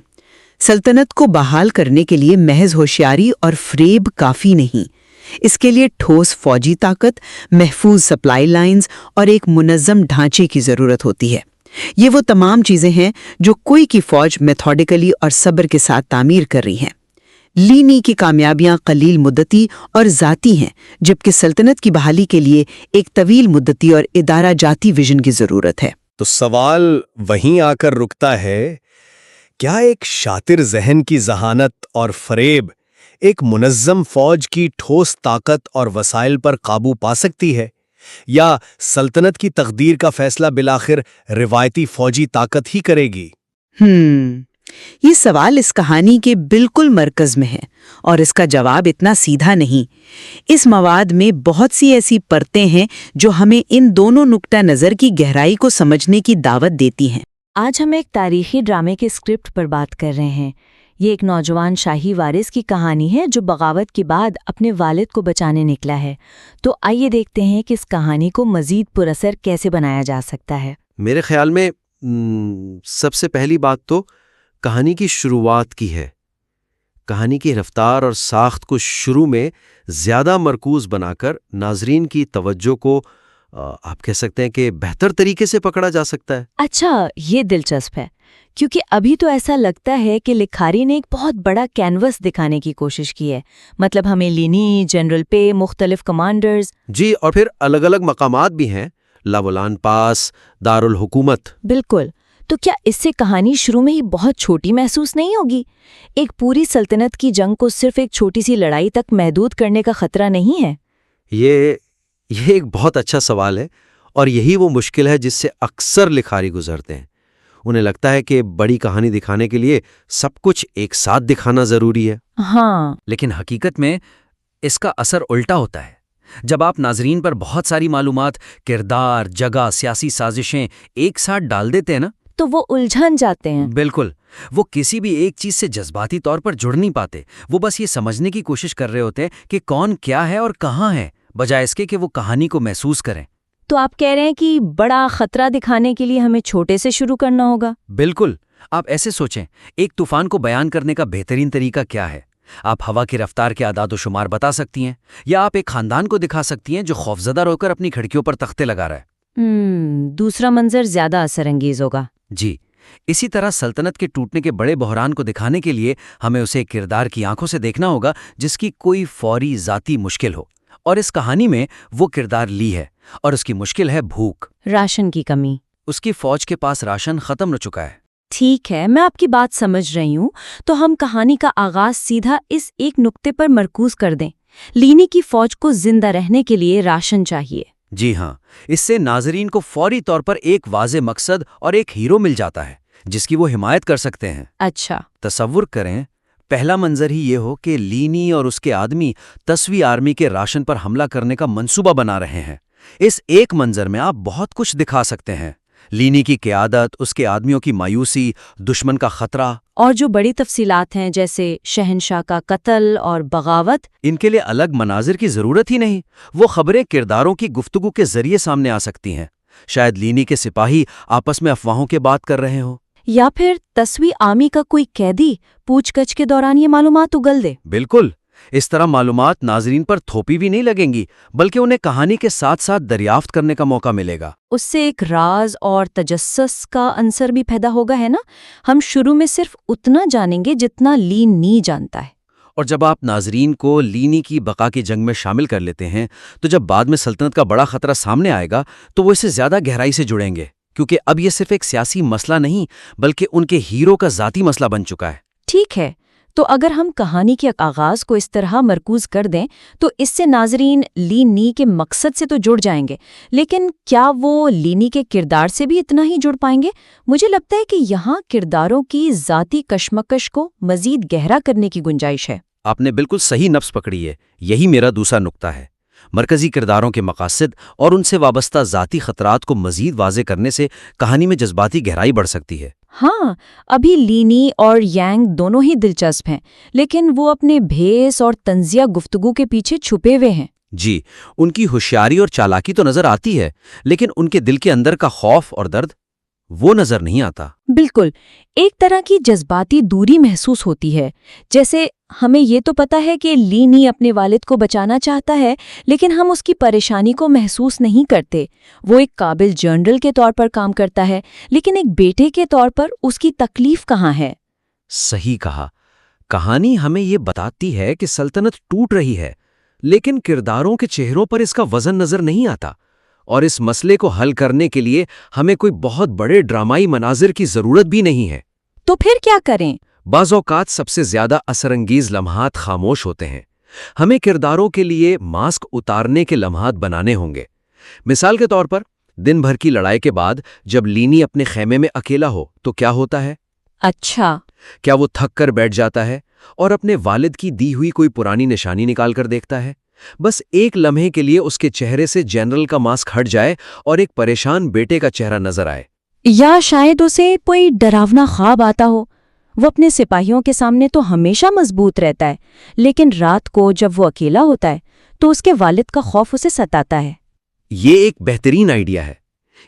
سلطنت کو بحال کرنے کے لیے محض ہوشیاری اور فریب کافی نہیں، اس کے لیے ٹھوس فوجی طاقت، محفوظ سپلائی لائنز اور ایک منظم ڈھانچے کی ضرورت ہوتی ہے۔ یہ وہ تمام چیزیں ہیں جو کوئی کی فوج میتھوڈیکلی اور صبر کے ساتھ تعمیر کر رہی ہیں۔ لینی کی کامیابیاں قلیل مدتی اور ذاتی ہیں، جبکہ سلطنت کی بحالی کے لیے ایک طویل مدتی اور ادارہ جاتی ویژن کی ضرورت ہے۔ تو سوال وہیں آ کر رکتا ہے، کیا ایک شاطر ذہن کی ذہانت اور فریب ایک منظم فوج کی ٹھوس طاقت اور وسائل پر قابو پا سکتی ہے، یا سلطنت کی تقدیر کا فیصلہ بالآخر روایتی فوجی طاقت ہی کرے گی؟ یہ سوال اس کہانی کے بالکل مرکز میں ہے اور اس کا جواب اتنا سیدھا نہیں۔ اس مواد میں بہت سی ایسی پرتیں ہیں جو ہمیں ان دونوں نقطہ نظر کی گہرائی کو سمجھنے کی دعوت دیتی ہیں۔ آج ہم ایک تاریخی ڈرامے کے اسکرپٹ پر بات کر رہے ہیں۔ یہ ایک نوجوان شاہی وارث کی کہانی ہے جو بغاوت کے بعد اپنے والد کو بچانے نکلا ہے۔ تو آئیے دیکھتے ہیں کہ اس کہانی کو مزید پراثر کیسے بنایا جا سکتا ہے۔ میرے خیال میں سب سے پہلی بات تو کہانی کی شروعات کی ہے۔ کہانی کی رفتار اور ساخت کو شروع میں زیادہ مرکوز بنا کر ناظرین کی توجہ کو آپ کہہ سکتے ہیں کہ بہتر طریقے سے پکڑا جا سکتا ہے۔ اچھا، یہ دلچسپ ہے، کیونکہ ابھی تو ایسا لگتا ہے کہ لکھاری نے ایک بہت بڑا کینوس دکھانے کی کوشش کی ہے۔ مطلب ہمیں لینی، جنرل پے، مختلف کمانڈرز، جی، اور پھر الگ الگ مقامات بھی ہیں، لاولان پاس، دارالحکومت۔ بالکل۔ تو کیا اس سے کہانی شروع میں ہی بہت چھوٹی محسوس نہیں ہوگی؟ ایک پوری سلطنت کی جنگ کو صرف ایک چھوٹی سی لڑائی تک محدود کرنے کا خطرہ نہیں ہے؟ یہ ایک بہت اچھا سوال ہے، اور یہی وہ مشکل ہے جس سے اکثر لکھاری گزرتے ہیں۔ انہیں لگتا ہے کہ بڑی کہانی دکھانے کے لیے سب کچھ ایک ساتھ دکھانا ضروری ہے۔ ہاں، لیکن حقیقت میں اس کا اثر الٹا ہوتا ہے۔ جب آپ ناظرین پر بہت ساری معلومات، کردار، جگہ، سیاسی سازشیں ایک ساتھ ڈال دیتے ہیں نا، تو وہ الجھن جاتے ہیں۔ بالکل، وہ کسی بھی ایک چیز سے جذباتی طور پر جڑ نہیں پاتے۔ وہ بس یہ سمجھنے کی کوشش کر رہے ہوتے ہیں کہ کون کیا ہے اور کہاں ہے، بجائے اس کے کہ وہ کہانی کو محسوس کریں۔ تو آپ کہہ رہے ہیں کہ بڑا خطرہ دکھانے کے لیے ہمیں چھوٹے سے شروع کرنا ہوگا؟ بالکل۔ آپ ایسے سوچیں، ایک طوفان کو بیان کرنے کا بہترین طریقہ کیا ہے؟ آپ ہوا کی رفتار کے اعداد و شمار بتا سکتی ہیں، یا آپ ایک خاندان کو دکھا سکتی ہیں جو خوفزدہ رو کر اپنی کھڑکیوں پر تختے لگا رہا ہے۔ دوسرا منظر زیادہ اثر انگیز ہوگا۔ جی، اسی طرح سلطنت کے ٹوٹنے کے بڑے بحران کو دکھانے کے لیے ہمیں اسے کردار کی آنکھوں سے دیکھنا ہوگا جس کی کوئی فوری ذاتی مشکل ہو، اور اس کہانی میں وہ کردار لی ہے، اور اس کی مشکل ہے بھوک، راشن کی کمی۔ اس کی فوج کے پاس راشن ختم ہو چکا ہے۔ ٹھیک ہے، میں آپ کی بات سمجھ رہی ہوں۔ تو ہم کہانی کا آغاز سیدھا اس ایک نقطے پر مرکوز کر دیں، لینی کی فوج کو زندہ رہنے کے لیے راشن چاہیے۔ جی ہاں، اس سے ناظرین کو فوری طور پر ایک واضح مقصد اور ایک ہیرو مل جاتا ہے جس کی وہ حمایت کر سکتے ہیں۔ اچھا، تصور کریں، پہلا منظر ہی یہ ہو کہ لینی اور اس کے آدمی 10ویں آرمی کے راشن پر حملہ کرنے کا منصوبہ بنا رہے ہیں۔ اس ایک منظر میں آپ بہت کچھ دکھا سکتے ہیں، لینی کی قیادت، اس کے آدمیوں کی مایوسی، دشمن کا خطرہ، اور جو بڑی تفصیلات ہیں جیسے شہنشاہ کا قتل اور بغاوت، ان کے لیے الگ مناظر کی ضرورت ہی نہیں، وہ خبریں کرداروں کی گفتگو کے ذریعے سامنے آ سکتی ہیں۔ شاید لینی کے سپاہی آپس میں افواہوں کے بات کر رہے ہوں، یا پھر 10ویں آرمی کا کوئی قیدی پوچھ گچھ کے دوران یہ معلومات اگل دے۔ بالکل، اس طرح معلومات ناظرین پر تھوپی بھی نہیں لگیں گی، بلکہ انہیں کہانی کے ساتھ ساتھ دریافت کرنے کا موقع ملے گا۔ اس سے ایک راز اور تجسس کا عنصر بھی پیدا ہوگا، ہے نا؟ ہم شروع میں صرف اتنا جانیں گے جتنا لینی جانتا ہے۔ اور جب آپ ناظرین کو لینی کی بقا کی جنگ میں شامل کر لیتے ہیں تو جب بعد میں سلطنت کا بڑا خطرہ سامنے آئے گا تو وہ اسے زیادہ گہرائی سے جڑیں گے، کیونکہ اب یہ صرف ایک سیاسی مسئلہ نہیں بلکہ ان کے ہیرو کا ذاتی مسئلہ بن چکا ہے۔ ٹھیک ہے، تو اگر ہم کہانی کے آغاز کو اس طرح مرکوز کر دیں تو اس سے ناظرین لینی کے مقصد سے تو جڑ جائیں گے، لیکن کیا وہ لینی کے کردار سے بھی اتنا ہی جڑ پائیں گے؟ مجھے لگتا ہے کہ یہاں کرداروں کی ذاتی کشمکش کو مزید گہرا کرنے کی گنجائش ہے۔ آپ نے بالکل صحیح نفس پکڑی ہے، یہی میرا دوسرا نقطہ ہے۔ مرکزی کرداروں کے مقاصد اور ان سے وابستہ ذاتی خطرات کو مزید واضح کرنے سے کہانی میں جذباتی گہرائی بڑھ سکتی ہے۔ ہاں، ابھی لینی اور یانگ دونوں ہی دلچسپ ہیں، لیکن وہ اپنے بھیس اور طنزیہ گفتگو کے پیچھے چھپے ہوئے ہیں۔ جی، ان کی ہوشیاری اور چالاکی تو نظر آتی ہے، لیکن ان کے دل کے اندر کا خوف اور درد وہ نظر نہیں آتا۔ بالکل، ایک طرح کی جذباتی دوری محسوس ہوتی ہے، جیسے ہمیں یہ تو پتا ہے کہ لینی اپنے والد کو بچانا چاہتا ہے، لیکن ہم اس کی پریشانی کو محسوس نہیں کرتے۔ وہ ایک قابل جنرل کے طور پر کام کرتا ہے، لیکن ایک بیٹے کے طور پر اس کی تکلیف کہاں ہے؟ صحیح کہا، کہانی ہمیں یہ بتاتی ہے کہ سلطنت ٹوٹ رہی ہے، لیکن کرداروں کے چہروں پر اس کا وزن نظر نہیں آتا، اور اس مسئلے کو حل کرنے کے لیے ہمیں کوئی بہت بڑے ڈرامائی مناظر کی ضرورت بھی نہیں ہے۔ تو پھر کیا کریں؟ بعض اوقات سب سے زیادہ اثر انگیز لمحات خاموش ہوتے ہیں۔ ہمیں کرداروں کے لیے ماسک اتارنے کے لمحات بنانے ہوں گے۔ مثال کے طور پر، دن بھر کی لڑائی کے بعد جب لینی اپنے خیمے میں اکیلا ہو تو کیا ہوتا ہے؟ اچھا، کیا وہ تھک کر بیٹھ جاتا ہے اور اپنے والد کی دی ہوئی کوئی پرانی نشانی نکال کر دیکھتا ہے؟ بس ایک لمحے کے لیے اس کے چہرے سے جنرل کا ماسک ہٹ جائے اور ایک پریشان بیٹے کا چہرہ نظر آئے۔ یا شاید اسے کوئی ڈراونا خواب آتا ہو۔ وہ اپنے سپاہیوں کے سامنے تو ہمیشہ مضبوط رہتا ہے، لیکن رات کو جب وہ اکیلا ہوتا ہے تو اس کے والد کا خوف اسے ستاتا ہے۔ یہ ایک بہترین آئیڈیا ہے۔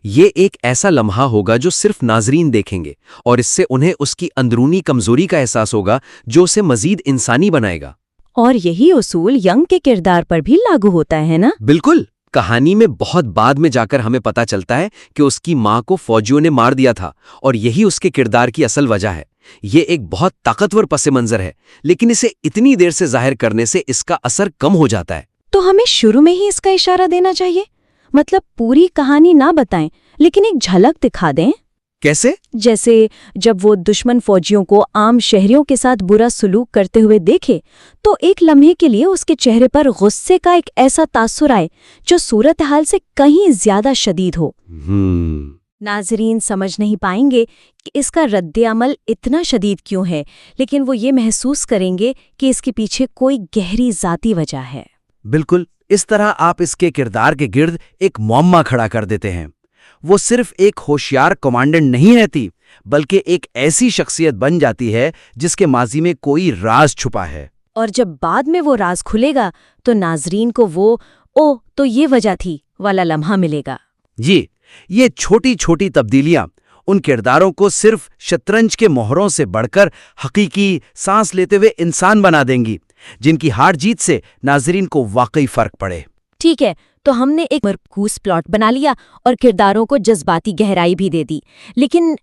یہ ایک ایسا لمحہ ہوگا جو صرف ناظرین دیکھیں گے، اور اس سے انہیں اس کی اندرونی کمزوری کا احساس ہوگا جو اسے مزید انسانی بنائے گا۔ اور یہی اصول ینگ کے کردار پر بھی لاگو ہوتا ہے نا؟ بالکل۔ کہانی میں بہت بعد میں جا کر ہمیں پتہ چلتا ہے کہ اس کی ماں کو فوجیوں نے مار دیا تھا، اور یہی اس کے کردار کی اصل وجہ ہے۔ یہ ایک بہت طاقتور پس منظر ہے، لیکن اسے اتنی دیر سے ظاہر کرنے سے اس کا اثر کم ہو جاتا ہے۔ تو ہمیں شروع میں ہی اس کا اشارہ دینا چاہیے، مطلب پوری کہانی نہ بتائیں لیکن ایک جھلک دکھا دیں۔ کیسے؟ جیسے جب وہ دشمن فوجیوں کو عام شہریوں کے ساتھ برا سلوک کرتے ہوئے دیکھے تو ایک لمحے کے لیے اس کے چہرے پر غصے کا ایک ایسا تاثر آئے جو صورتحال سے کہیں زیادہ شدید ہو۔ ناظرین سمجھ نہیں پائیں گے کہ اس کا رد عمل اتنا شدید کیوں ہے، لیکن وہ یہ محسوس کریں گے کہ اس کے پیچھے کوئی گہری ذاتی وجہ ہے۔ بالکل، اس طرح آپ اس کے کردار کے گرد ایک معمہ کھڑا کر دیتے ہیں۔ وہ صرف ایک ہوشیار کمانڈنٹ نہیں رہتی، بلکہ ایک ایسی شخصیت بن جاتی ہے جس کے ماضی میں کوئی راز چھپا ہے۔ اور جب بعد میں وہ راز کھلے گا تو ناظرین کو وہ "او تو یہ وجہ تھی" والا لمحہ ملے گا۔ جی، یہ چھوٹی چھوٹی تبدیلیاں ان کرداروں کو صرف شطرنج کے مہروں سے بڑھ کر حقیقی سانس لیتے ہوئے انسان بنا دیں گی، جن کی ہار جیت سے ناظرین کو واقعی فرق پڑے۔ ٹھیک ہے، تو ہم نے ایک مرکوز پلاٹ بنا لیا اور کرداروں کو جذباتی گہرائی بھی دے دی، لیکن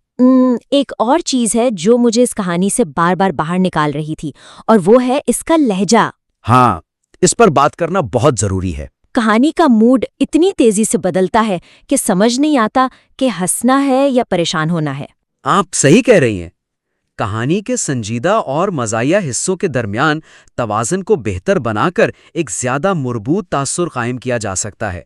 ایک اور چیز ہے جو مجھے اس کہانی سے بار بار باہر نکال رہی تھی، اور وہ ہے اس کا لہجہ۔ ہاں، اس پر بات کرنا بہت ضروری ہے۔ کہانی کا موڈ اتنی تیزی سے بدلتا ہے کہ سمجھ نہیں آتا کہ ہنسنا ہے یا پریشان ہونا ہے۔ آپ صحیح کہہ رہی ہیں۔ کہانی کے سنجیدہ اور مزاحیہ حصوں کے درمیان توازن کو بہتر بنا کر ایک زیادہ مربوط تاثر قائم کیا جا سکتا ہے۔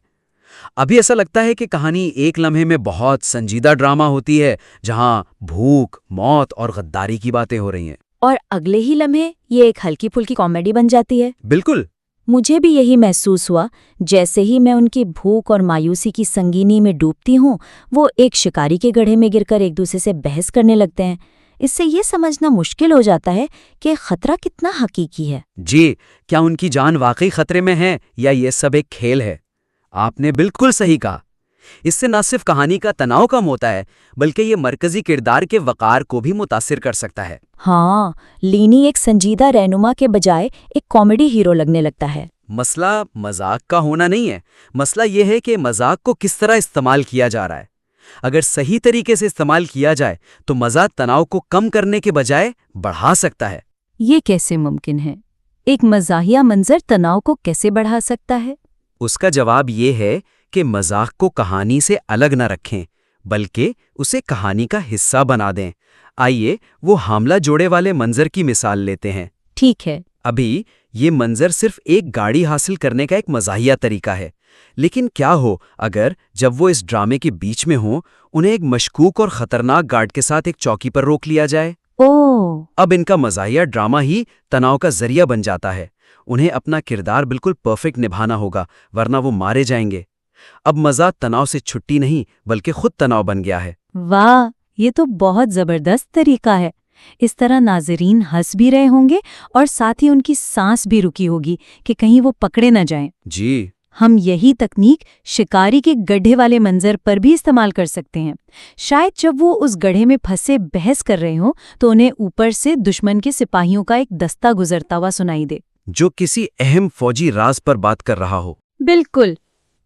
ابھی ایسا لگتا ہے کہ کہانی ایک لمحے میں بہت سنجیدہ ڈرامہ ہوتی ہے، جہاں بھوک، موت اور غداری کی باتیں ہو رہی ہیں، اور اگلے ہی لمحے یہ ایک ہلکی پھلکی کامیڈی بن جاتی ہے۔ بالکل۔ مجھے بھی یہی محسوس ہوا۔ جیسے ہی میں ان کی بھوک اور مایوسی کی سنگینی میں ڈوبتی ہوں، وہ ایک شکاری کے گڑھے میں گر کر ایک دوسرے سے بحث کرنے لگتے ہیں۔ اس سے یہ سمجھنا مشکل ہو جاتا ہے کہ خطرہ کتنا حقیقی ہے۔ جی، کیا ان کی جان واقعی خطرے میں ہے یا یہ سب ایک کھیل ہے؟ آپ نے بالکل صحیح کہا۔ اس سے نہ صرف کہانی کا تناؤ کم ہوتا ہے، بلکہ یہ مرکزی کردار کے وقار کو بھی متاثر کر سکتا ہے۔ ہاں، لینی ایک سنجیدہ رہنما کے بجائے ایک کامیڈی ہیرو لگنے لگتا ہے۔ مسئلہ مذاق کا ہونا نہیں ہے، مسئلہ یہ ہے کہ مذاق کو کس طرح استعمال کیا جا رہا ہے۔ اگر صحیح طریقے سے استعمال کیا جائے تو مزاح تناؤ کو کم کرنے کے بجائے بڑھا سکتا ہے۔ یہ کیسے ممکن ہے؟ ایک مزاحیہ منظر تناؤ کو کیسے بڑھا سکتا ہے؟ اس کا جواب یہ ہے کہ مذاق کو کہانی سے الگ نہ رکھیں، بلکہ اسے کہانی کا حصہ بنا دیں۔ آئیے وہ حاملہ جوڑے والے منظر کی مثال لیتے ہیں۔ ٹھیک ہے۔ ابھی یہ منظر صرف ایک گاڑی حاصل کرنے کا ایک مزاحیہ طریقہ ہے، لیکن کیا ہو اگر جب وہ اس ڈرامے کے بیچ میں ہوں، انہیں ایک مشکوک اور خطرناک گارڈ کے ساتھ ایک چوکی پر روک لیا جائے؟ اب ان کا مزاحیہ ڈرامہ ہی تناؤ کا ذریعہ بن جاتا ہے۔ انہیں اپنا کردار بالکل پرفیکٹ نبھانا ہوگا، ورنہ وہ مارے جائیں گے۔ اب مزاح تناؤ سے چھٹی نہیں بلکہ خود تناؤ بن گیا ہے۔ واہ، یہ تو بہت زبردست طریقہ ہے۔ اس طرح ناظرین ہنس بھی رہے ہوں گے اور ساتھ ہی ان کی سانس بھی رکی ہوگی کہ کہیں وہ پکڑے نہ جائیں۔ جی، ہم یہی تکنیک شکاری کے گڑھے والے منظر پر بھی استعمال کر سکتے ہیں۔ شاید جب وہ اس گڑھے میں پھنسے بحث کر رہے ہوں تو انہیں اوپر سے دشمن کے سپاہیوں کا ایک دستہ گزرتا ہوا سنائی دے، جو کسی اہم فوجی راز پر بات کر رہا ہو۔ بالکل۔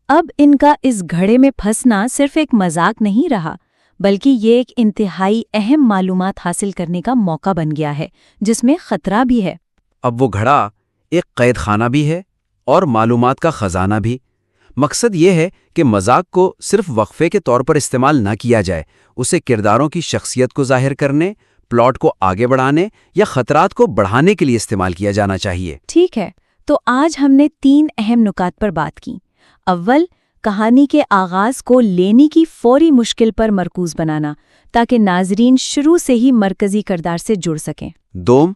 اب ان کا اس گھڑے میں پھنسنا صرف ایک مذاق نہیں رہا، بلکہ یہ ایک انتہائی اہم معلومات حاصل کرنے کا موقع بن گیا ہے جس میں خطرہ بھی ہے۔ اب وہ گھڑا ایک قید خانہ بھی ہے اور معلومات کا خزانہ بھی۔ مقصد یہ ہے کہ مذاق کو صرف وقفے کے طور پر استعمال نہ کیا جائے، اسے کرداروں کی شخصیت کو ظاہر کرنے، پلاٹ کو آگے بڑھانے یا خطرات کو بڑھانے کے لیے استعمال کیا جانا چاہیے۔ ٹھیک ہے، تو آج ہم نے 3 اہم نکات پر بات کی۔ اول، کہانی کے آغاز کو لینی کی فوری مشکل پر مرکوز بنانا تاکہ ناظرین شروع سے ہی مرکزی کردار سے جڑ سکیں۔ دوم،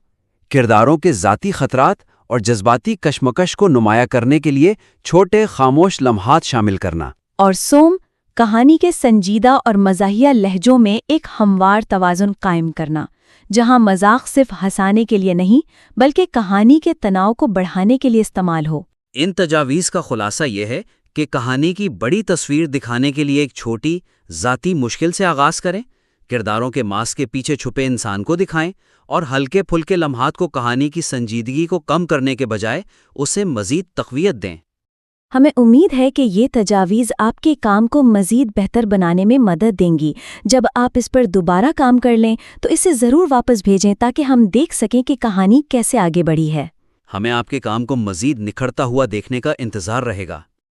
کرداروں کے ذاتی خطرات اور جذباتی کشمکش کو نمایاں کرنے کے لیے چھوٹے خاموش لمحات شامل کرنا۔ اور سوم، کہانی کے سنجیدہ اور مزاحیہ لہجوں میں ایک ہموار توازن قائم کرنا، جہاں مذاق صرف ہنسانے کے لیے نہیں بلکہ کہانی کے تناؤ کو بڑھانے کے لیے استعمال ہو۔ ان تجاویز کا خلاصہ یہ ہے کہ کہانی کی بڑی تصویر دکھانے کے لیے ایک چھوٹی ذاتی مشکل سے آغاز کریں، کرداروں کے ماسک کے پیچھے چھپے انسان کو دکھائیں اور ہلکے پھلکے لمحات کو کہانی کی سنجیدگی کو کم کرنے کے بجائے اسے مزید تقویت دیں۔ ہمیں امید ہے کہ یہ تجاویز آپ کے کام کو مزید بہتر بنانے میں مدد دیں گی۔ جب آپ اس پر دوبارہ کام کر لیں تو اسے ضرور واپس بھیجیں تاکہ ہم دیکھ سکیں کہ کہانی کیسے آگے بڑھی ہے۔ ہمیں آپ کے کام کو مزید نکھرتا ہوا دیکھنے کا انتظار رہے گا۔